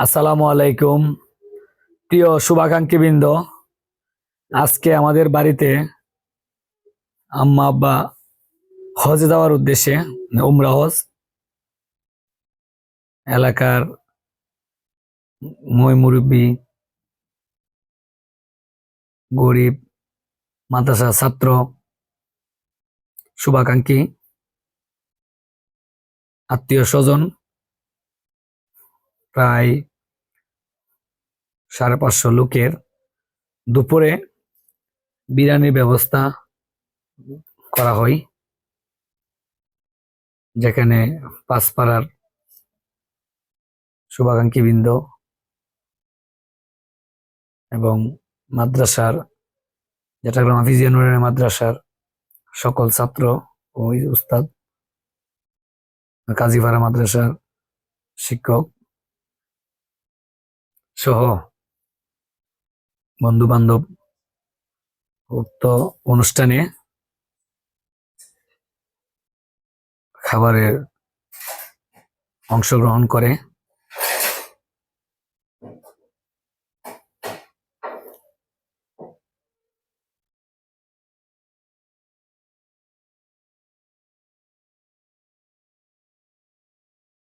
আসসালামু আলাইকুম। প্রিয় শুভাকাঙ্ক্ষী বৃন্দ, আজকে আমাদের বাড়িতে আম্মা আব্বা হজে যাওয়ার উদ্দেশ্যে উমরা হজ এলাকার মই মুরব্বী, গরিব, মাদ্রাসা ছাত্র, শুভাকাঙ্ক্ষী, আত্মীয় স্বজন প্রায় 550 লোকের দুপুরে বিরিয়ানির ব্যবস্থা করা হয়, যেখানে পাঁচপাড়ার শুভাকাঙ্ক্ষী বৃন্দ এবং মাদ্রাসার, যেটা হাফিজিয়া নুরানী মাদ্রাসার সকল ছাত্র ও উস্তাদ, কাজীপাড়া মাদ্রাসার শিক্ষক সহ বন্ধু বান্ধব উক্ত অনুষ্ঠানে খাবারের অংশগ্রহণ করে।